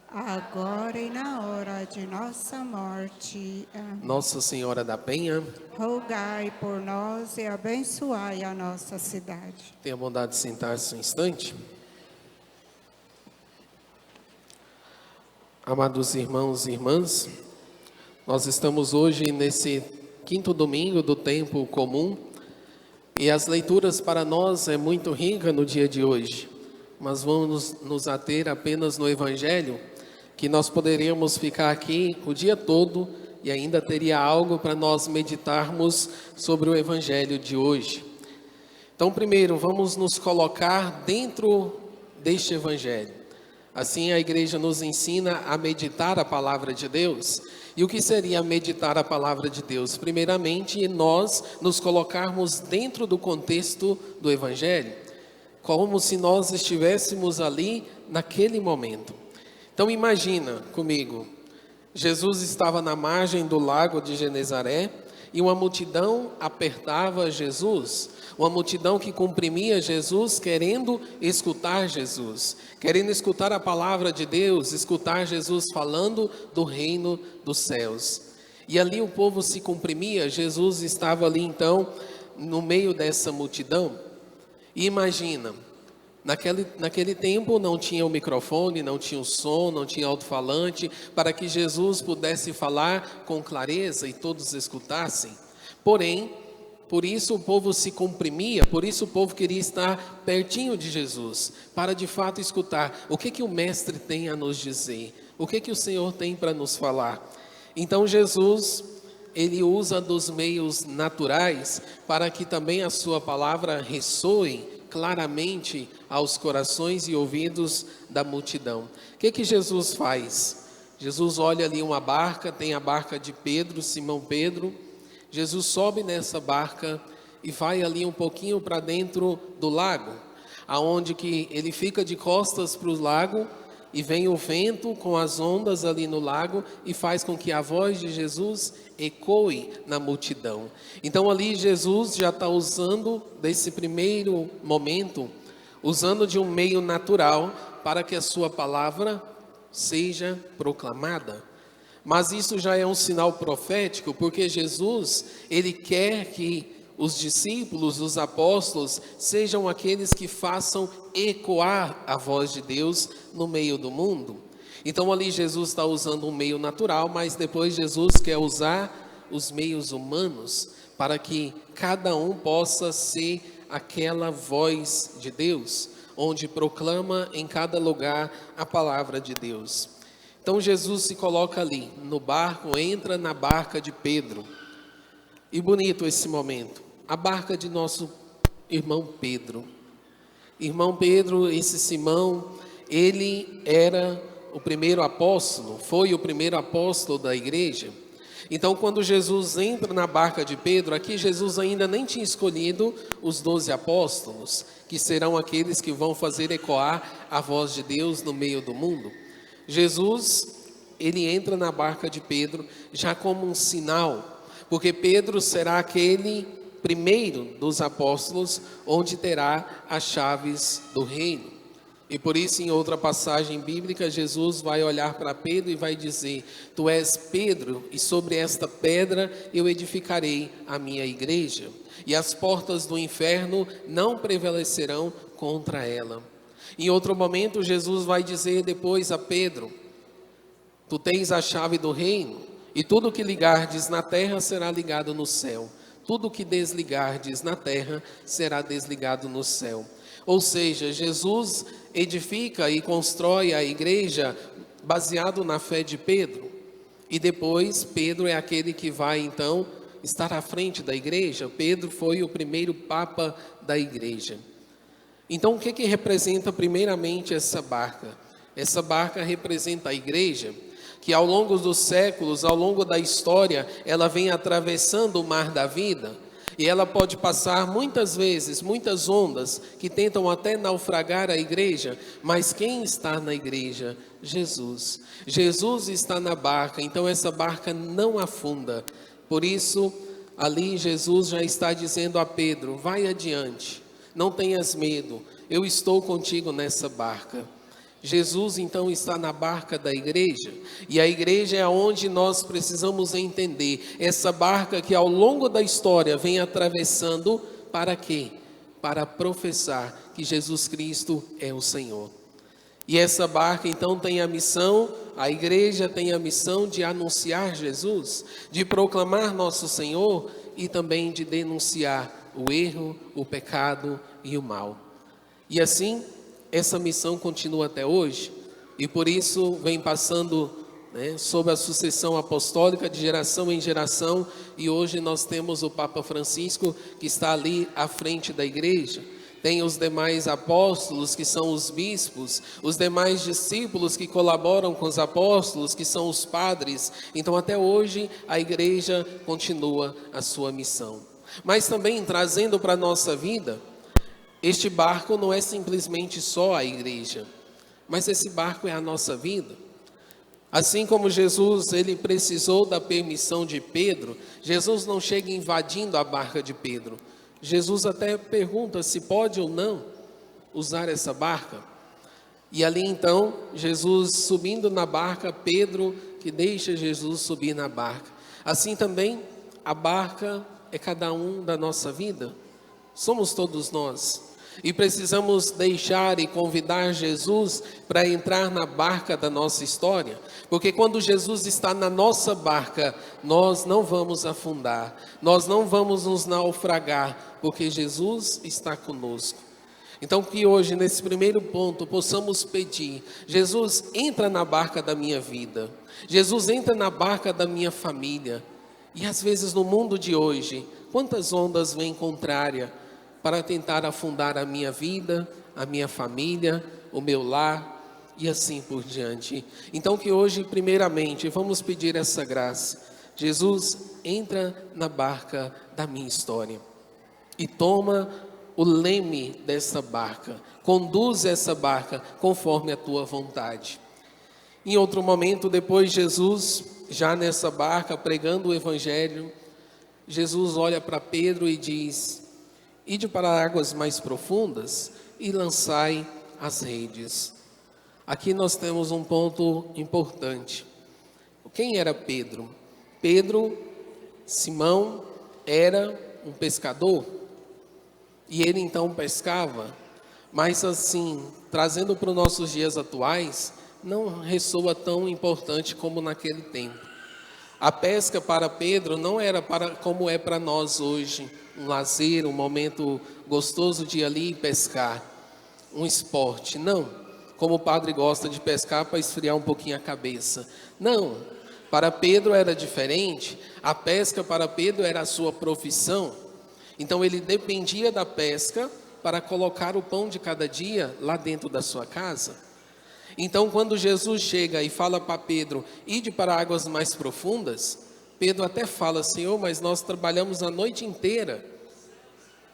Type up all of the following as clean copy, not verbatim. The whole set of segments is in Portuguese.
agora e na hora de nossa morte. Amém. Nossa Senhora da Penha, Rogai por nós e abençoai a nossa cidade. tenha a bondade de sentar-se um instante. Amados irmãos e irmãs, nós estamos hoje nesse quinto domingo do tempo comum e as leituras para nós é muito rica no dia de hoje, mas vamos nos ater apenas no Evangelho, que nós poderíamos ficar aqui o dia todo e ainda teria algo para nós meditarmos sobre o Evangelho de hoje. Então, primeiro, vamos nos colocar dentro deste Evangelho. Assim, a igreja nos ensina a meditar a palavra de Deus. E o que seria meditar a palavra de Deus? Primeiramente, nós nos colocarmos dentro do contexto do Evangelho, como se nós estivéssemos ali naquele momento. Então, imagina comigo, Jesus estava na margem do lago de Genezaré e uma multidão apertava Jesus, uma multidão que comprimia Jesus, querendo escutar Jesus, querendo escutar a palavra de Deus, escutar Jesus falando do reino dos céus. E ali o povo se comprimia, Jesus estava ali então, no meio dessa multidão. E imagina, naquele tempo não tinha o microfone, não tinha o som, não tinha alto-falante, para que Jesus pudesse falar com clareza e todos escutassem. Porém, por isso o povo se comprimia, por isso o povo queria estar pertinho de Jesus, para de fato escutar o que o Mestre tem a nos dizer, o que o Senhor tem para nos falar. Então Jesus, ele usa dos meios naturais para que também a sua palavra ressoe claramente aos corações e ouvidos da multidão. O que Jesus faz? Jesus olha ali uma barca, tem a barca de Pedro, Simão Pedro. Jesus sobe nessa barca e vai ali um pouquinho para dentro do lago, aonde que ele fica de costas para o lago e vem o vento com as ondas ali no lago e faz com que a voz de Jesus ecoe na multidão. Então ali Jesus já está usando desse primeiro momento, usando de um meio natural para que a sua palavra seja proclamada. Mas isso já é um sinal profético, porque Jesus, ele quer que os discípulos, os apóstolos, sejam aqueles que façam ecoar a voz de Deus no meio do mundo. Então ali Jesus está usando um meio natural, mas depois Jesus quer usar os meios humanos para que cada um possa ser aquela voz de Deus, onde proclama em cada lugar a palavra de Deus. Então Jesus se coloca ali no barco, entra na barca de Pedro. E bonito esse momento, a barca de nosso irmão Pedro. Irmão Pedro, esse Simão, ele era o primeiro apóstolo, foi o primeiro apóstolo da igreja. Então quando Jesus entra na barca de Pedro, aqui Jesus ainda nem tinha escolhido os 12 apóstolos, que serão aqueles que vão fazer ecoar a voz de Deus no meio do mundo. Jesus, ele entra na barca de Pedro já como um sinal, porque Pedro será aquele primeiro dos apóstolos onde terá as chaves do reino. E por isso, em outra passagem bíblica, Jesus vai olhar para Pedro e vai dizer: Tu és Pedro, e sobre esta pedra eu edificarei a minha igreja, e as portas do inferno não prevalecerão contra ela. Em outro momento, Jesus vai dizer depois a Pedro: Tu tens a chave do reino, e tudo que ligardes na terra será ligado no céu. Tudo que desligardes na terra será desligado no céu. Ou seja, Jesus edifica e constrói a igreja baseado na fé de Pedro. E depois, Pedro é aquele que vai então estar à frente da igreja. Pedro foi o primeiro papa da igreja. Então, o que representa primeiramente essa barca? Essa barca representa a igreja, que ao longo dos séculos, ao longo da história, ela vem atravessando o mar da vida, e ela pode passar muitas vezes, muitas ondas, que tentam até naufragar a igreja, mas quem está na igreja? Jesus. Jesus está na barca, então essa barca não afunda. Por isso, ali Jesus já está dizendo a Pedro: vai adiante. Não tenhas medo, eu estou contigo nessa barca. Jesus então está na barca da igreja, e a igreja é onde nós precisamos entender essa barca que ao longo da história vem atravessando para quê? Para professar que Jesus Cristo é o Senhor. E essa barca então tem a missão, a igreja tem a missão de anunciar Jesus, de proclamar nosso Senhor e também de denunciar o erro, o pecado e o mal. E assim, essa missão continua até hoje, e por isso vem passando, sob a sucessão apostólica de geração em geração, e hoje nós temos o Papa Francisco que está ali à frente da igreja. Tem os demais apóstolos, que são os bispos, os demais discípulos que colaboram com os apóstolos, que são os padres. Então até hoje a igreja continua a sua missão. Mas também trazendo para a nossa vida, este barco não é simplesmente só a igreja, mas esse barco é a nossa vida. Assim como Jesus, ele precisou da permissão de Pedro, Jesus não chega invadindo a barca de Pedro. Jesus até pergunta se pode ou não usar essa barca. E ali então, Jesus subindo na barca, Pedro que deixa Jesus subir na barca. Assim também, a barca é cada um da nossa vida. Somos todos nós. E precisamos deixar e convidar Jesus para entrar na barca da nossa história. Porque quando Jesus está na nossa barca, nós não vamos afundar, nós não vamos nos naufragar, porque Jesus está conosco. Então que hoje, nesse primeiro ponto, possamos pedir: Jesus, entra na barca da minha vida. Jesus, entra na barca da minha família. E às vezes no mundo de hoje, quantas ondas vêm contrárias para tentar afundar a minha vida, a minha família, o meu lar e assim por diante. Então que hoje, primeiramente, vamos pedir essa graça. Jesus, entra na barca da minha história e toma o leme dessa barca, conduz essa barca conforme a tua vontade. Em outro momento, depois Jesus, já nessa barca, pregando o Evangelho, Jesus olha para Pedro e diz: ide para águas mais profundas e lançai as redes. Aqui nós temos um ponto importante. Quem era Pedro? Pedro, Simão, era um pescador. E ele então pescava. Mas assim, trazendo para os nossos dias atuais, não ressoa tão importante como naquele tempo. A pesca para Pedro não era como é para nós hoje, um lazer, um momento gostoso de ir ali pescar, um esporte. Não, como o padre gosta de pescar para esfriar um pouquinho a cabeça. Não, para Pedro era diferente. A pesca para Pedro era a sua profissão. Então ele dependia da pesca para colocar o pão de cada dia lá dentro da sua casa. Então, quando Jesus chega e fala para Pedro: ide para águas mais profundas, Pedro até fala: Senhor, mas nós trabalhamos a noite inteira.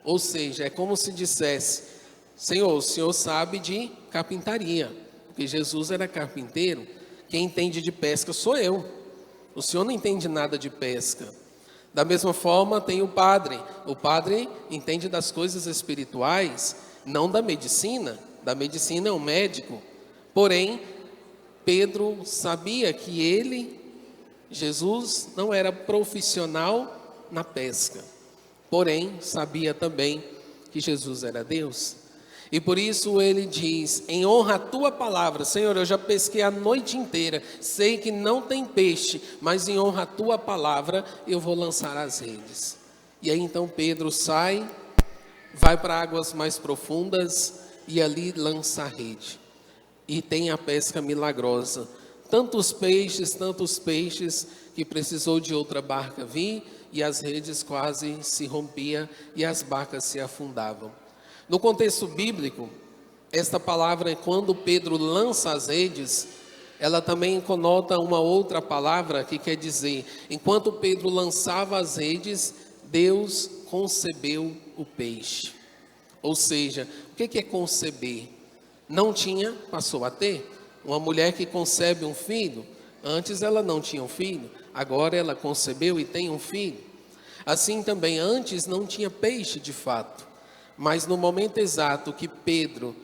Ou seja, é como se dissesse: Senhor, o Senhor sabe de carpintaria, porque Jesus era carpinteiro. Quem entende de pesca sou eu. O Senhor não entende nada de pesca. Da mesma forma, tem o padre. O padre entende das coisas espirituais, não da medicina. Da medicina é um médico. Porém, Pedro sabia que ele, Jesus, não era profissional na pesca. Porém, sabia também que Jesus era Deus. E por isso ele diz: em honra à tua palavra, Senhor, eu já pesquei a noite inteira, sei que não tem peixe, mas em honra à tua palavra eu vou lançar as redes. E aí então Pedro sai, vai para águas mais profundas e ali lança a rede. E tem a pesca milagrosa. Tantos peixes, que precisou de outra barca vir, e as redes quase se rompiam e as barcas se afundavam. No contexto bíblico, esta palavra, quando Pedro lança as redes, ela também conota uma outra palavra que quer dizer: enquanto Pedro lançava as redes, Deus concebeu o peixe. Ou seja, o que é conceber? Não tinha, passou a ter. Uma mulher que concebe um filho, antes ela não tinha um filho, agora ela concebeu e tem um filho. Assim também, antes não tinha peixe de fato, mas no momento exato que Pedro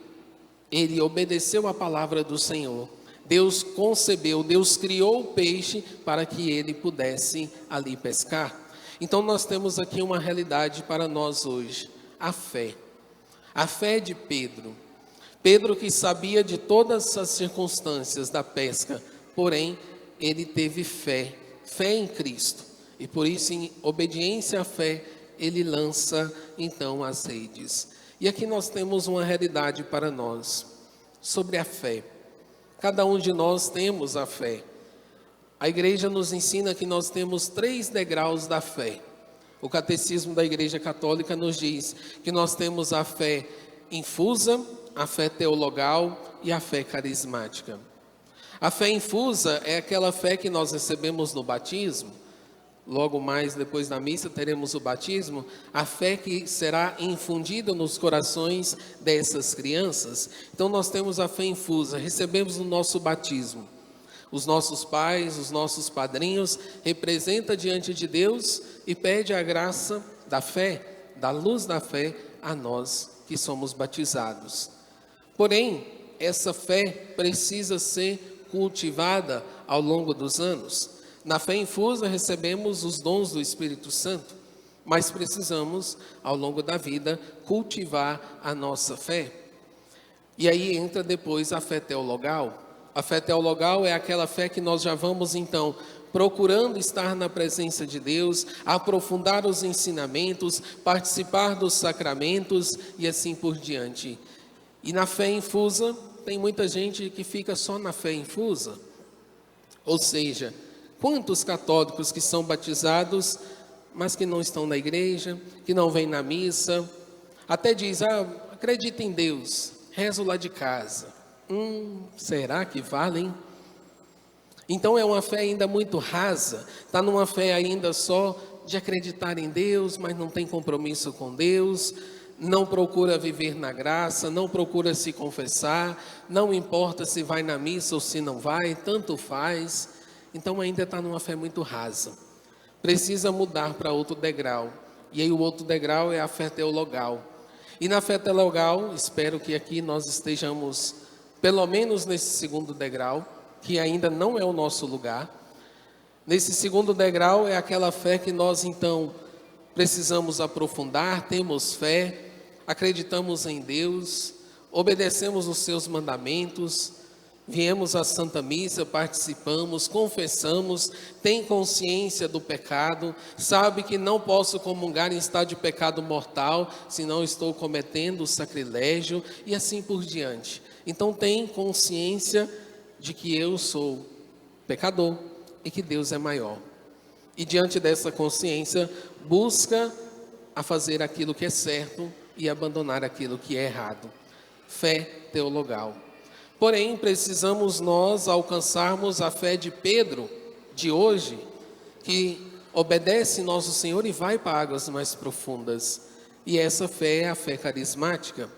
ele obedeceu a palavra do Senhor. Deus concebeu, Deus criou o peixe para que ele pudesse ali pescar. Então nós temos aqui uma realidade para nós hoje, a fé. A fé de Pedro. Pedro que sabia de todas as circunstâncias da pesca, porém ele teve fé, fé em Cristo. E por isso, em obediência à fé, ele lança então as redes. E aqui nós temos uma realidade para nós, sobre a fé. Cada um de nós temos a fé. A igreja nos ensina que nós temos 3 degraus da fé. O catecismo da Igreja Católica nos diz que nós temos a fé infusa, a fé teologal e a fé carismática. A fé infusa é aquela fé que nós recebemos no batismo. Logo mais depois da missa teremos o batismo, a fé que será infundida nos corações dessas crianças. Então nós temos a fé infusa, recebemos no nosso batismo. Os nossos pais, os nossos padrinhos representam diante de Deus e pede a graça da fé, da luz da fé a nós que somos batizados. Porém, essa fé precisa ser cultivada ao longo dos anos. Na fé infusa recebemos os dons do Espírito Santo, mas precisamos, ao longo da vida, cultivar a nossa fé. E aí entra depois a fé teologal. A fé teologal é aquela fé que nós já vamos, então, procurando estar na presença de Deus, aprofundar os ensinamentos, participar dos sacramentos e assim por diante. E na fé infusa, tem muita gente que fica só na fé infusa. Ou seja, quantos católicos que são batizados, mas que não estão na igreja, que não vêm na missa, até diz, acredita em Deus, rezo lá de casa. Será que vale, hein? Então é uma fé ainda muito rasa, está numa fé ainda só de acreditar em Deus, mas não tem compromisso com Deus, não procura viver na graça, não procura se confessar, não importa se vai na missa ou se não vai, tanto faz. Então ainda está numa fé muito rasa. Precisa mudar para outro degrau. E aí o outro degrau é a fé teologal. E na fé teologal, espero que aqui nós estejamos, pelo menos nesse segundo degrau, que ainda não é o nosso lugar. Nesse segundo degrau é aquela fé que nós então precisamos aprofundar, temos fé, acreditamos em Deus, obedecemos os seus mandamentos, viemos à Santa Missa, participamos, confessamos, tem consciência do pecado, sabe que não posso comungar em estado de pecado mortal, senão estou cometendo o sacrilégio e assim por diante. Então tem consciência de que eu sou pecador e que Deus é maior. E diante dessa consciência, busca a fazer aquilo que é certo e abandonar aquilo que é errado. Fé teologal. Porém, precisamos nós alcançarmos a fé de Pedro, de hoje, que obedece nosso Senhor e vai para águas mais profundas. E essa fé é a fé carismática.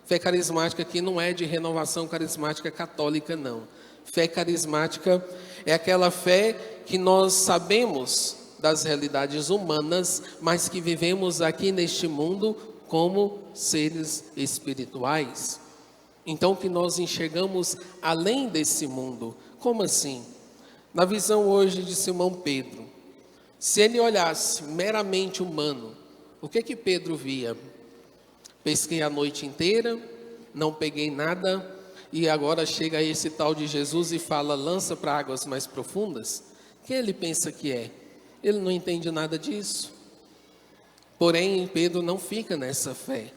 Fé carismática que não é de renovação carismática católica, não. Fé carismática é aquela fé que nós sabemos das realidades humanas, mas que vivemos aqui neste mundo como seres espirituais. Então que nós enxergamos além desse mundo. Como assim? Na visão hoje de Simão Pedro, se ele olhasse meramente humano, o que Pedro via? Pesquei a noite inteira, não peguei nada, e agora chega esse tal de Jesus e fala, lança para águas mais profundas. O que ele pensa que é? Ele não entende nada disso. Porém, Pedro não fica nessa fé.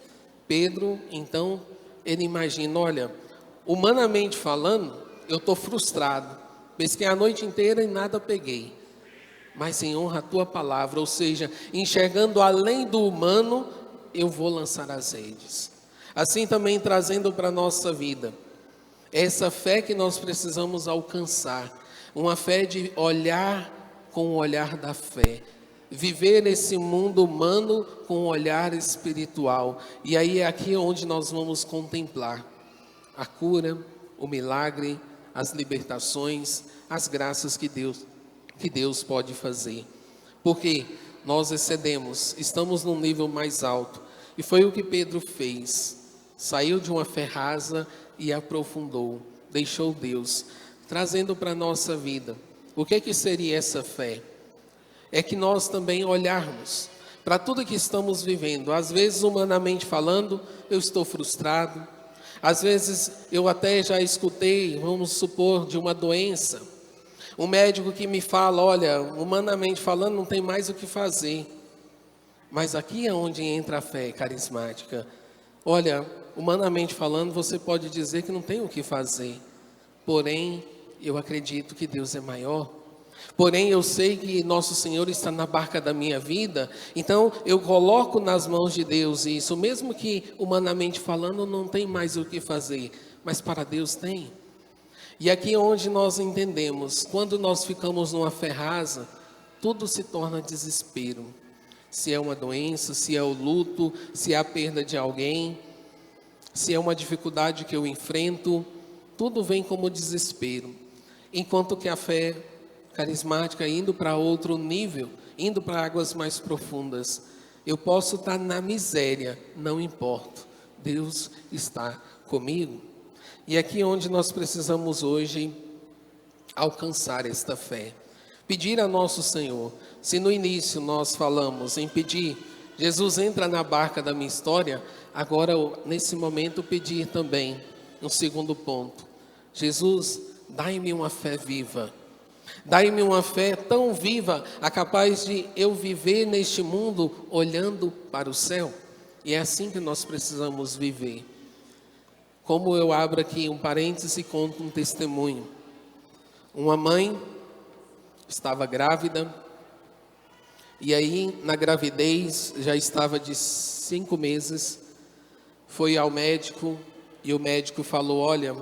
Pedro, então, ele imagina, olha, humanamente falando, eu estou frustrado. Pesquei a noite inteira e nada peguei. Mas em honra a tua palavra, ou seja, enxergando além do humano, eu vou lançar as redes. Assim também trazendo para a nossa vida, essa fé que nós precisamos alcançar, uma fé de olhar com o olhar da fé, viver esse mundo humano com o olhar espiritual. E aí é aqui onde nós vamos contemplar a cura, o milagre, as libertações, as graças que Deus pode fazer. Porque nós excedemos, estamos num nível mais alto. E foi o que Pedro fez. Saiu de uma fé rasa e aprofundou, deixou Deus, trazendo para a nossa vida. O que seria essa fé? É que nós também olharmos para tudo que estamos vivendo. Às vezes, humanamente falando, eu estou frustrado. Às vezes, eu até já escutei, vamos supor, de uma doença. Um médico que me fala, olha, humanamente falando, não tem mais o que fazer. Mas aqui é onde entra a fé carismática. Olha, humanamente falando, você pode dizer que não tem o que fazer. Porém, eu acredito que Deus é maior. Porém, eu sei que Nosso Senhor está na barca da minha vida. Então, eu coloco nas mãos de Deus isso. Mesmo que, humanamente falando, não tem mais o que fazer. Mas para Deus tem. E aqui é onde nós entendemos. Quando nós ficamos numa fé rasa, tudo se torna desespero. Se é uma doença, se é o luto, se é a perda de alguém, se é uma dificuldade que eu enfrento, tudo vem como desespero. Enquanto que a fé carismática, indo para outro nível, indo para águas mais profundas, eu posso estar na miséria, não importa, Deus está comigo. E aqui é onde nós precisamos hoje alcançar esta fé. Pedir a nosso Senhor. Se no início nós falamos em pedir, Jesus entra na barca da minha história, agora nesse momento pedir também, um segundo ponto. Jesus, dai-me uma fé viva. Dai-me uma fé tão viva, a capaz de eu viver neste mundo olhando para o céu. E é assim que nós precisamos viver. Como eu abro aqui um parêntese e conto um testemunho. Uma mãe estava grávida, e aí na gravidez, já estava de 5 meses, foi ao médico, e o médico falou, olha,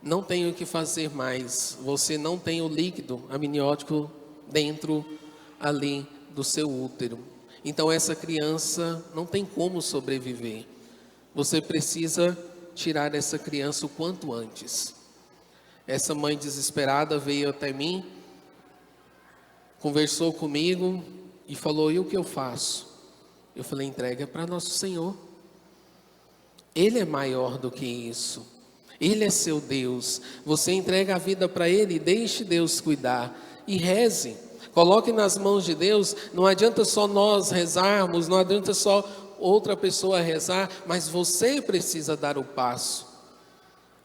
não tenho o que fazer mais, você não tem o líquido amniótico dentro ali do seu útero. Então essa criança não tem como sobreviver. Você precisa tirar essa criança o quanto antes. Essa mãe desesperada veio até mim, conversou comigo e falou, e o que eu faço? Eu falei, entrega para nosso Senhor. Ele é maior do que isso. Ele é seu Deus. Você entrega a vida para Ele e deixe Deus cuidar. E reze. Coloque nas mãos de Deus. Não adianta só nós rezarmos, não adianta só outra pessoa rezar, mas você precisa dar o passo.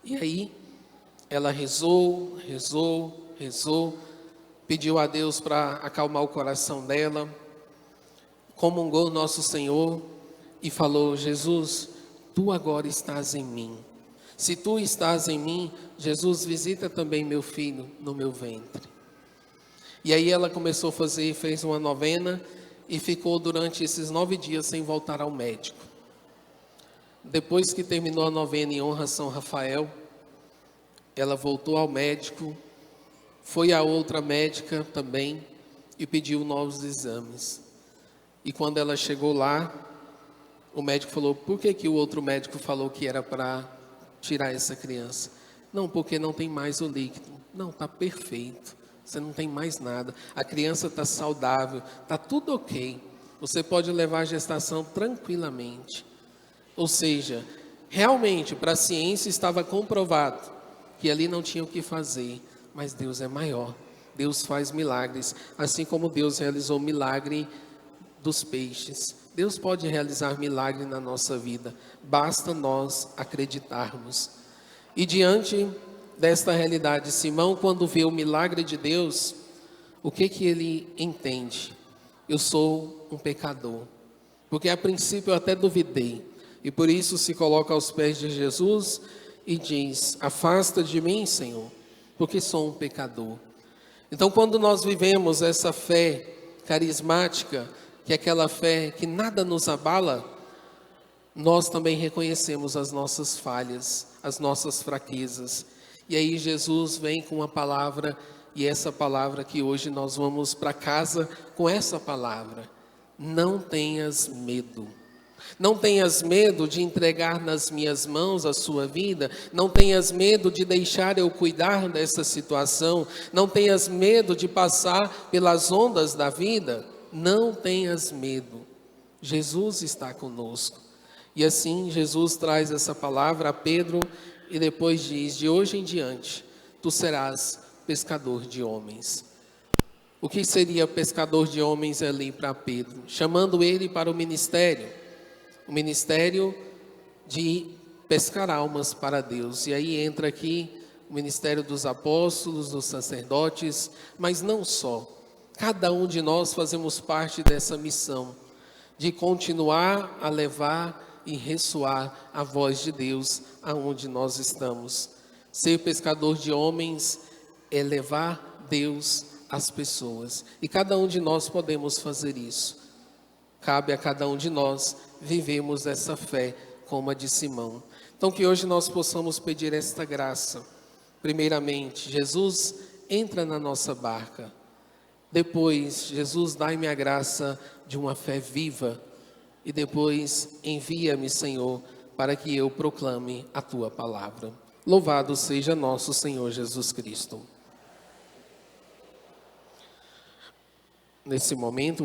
E aí, ela rezou, pediu a Deus para acalmar o coração dela, comungou nosso Senhor e falou, Jesus, tu agora estás em mim. Se tu estás em mim, Jesus, visita também meu filho no meu ventre. E aí ela começou a fez uma novena e ficou durante esses 9 dias sem voltar ao médico. Depois que terminou a novena em honra a São Rafael, ela voltou ao médico, foi a outra médica também e pediu novos exames. E quando ela chegou lá, o médico falou, por que o outro médico falou que era para tirar essa criança? Não, porque não tem mais o líquido. Não, está perfeito, você não tem mais nada. A criança está saudável, está tudo ok. Você pode levar a gestação tranquilamente. Ou seja, realmente para a ciência estava comprovado que ali não tinha o que fazer. Mas Deus é maior, Deus faz milagres, assim como Deus realizou milagre dos peixes. Deus pode realizar milagre na nossa vida, basta nós acreditarmos. E diante desta realidade, Simão, quando vê o milagre de Deus, o que ele entende? Eu sou um pecador, porque a princípio eu até duvidei, e por isso se coloca aos pés de Jesus e diz, afasta de mim, Senhor, porque sou um pecador. Então, quando nós vivemos essa fé carismática, que é aquela fé que nada nos abala, nós também reconhecemos as nossas falhas, as nossas fraquezas. E aí Jesus vem com uma palavra, e essa palavra que hoje nós vamos para casa com essa palavra. Não tenhas medo. Não tenhas medo de entregar nas minhas mãos a sua vida. Não tenhas medo de deixar eu cuidar dessa situação. Não tenhas medo de passar pelas ondas da vida. Não tenhas medo. Jesus está conosco. E assim Jesus traz essa palavra a Pedro E depois diz: de hoje em diante, tu serás pescador de homens. O que seria pescador de homens ali para Pedro? Chamando ele para o ministério de pescar almas para Deus. E aí entra aqui o ministério dos apóstolos, dos sacerdotes, mas não só. Cada um de nós fazemos parte dessa missão, de continuar a levar e ressoar a voz de Deus aonde nós estamos. Ser pescador de homens é levar Deus às pessoas. E cada um de nós podemos fazer isso. Cabe a cada um de nós vivemos essa fé como a de Simão. Então que hoje nós possamos pedir esta graça. Primeiramente, Jesus, entra na nossa barca. Depois, Jesus, dai-me a graça de uma fé viva. E depois, envia-me, Senhor, para que eu proclame a Tua palavra. Louvado seja nosso Senhor Jesus Cristo. Nesse momento,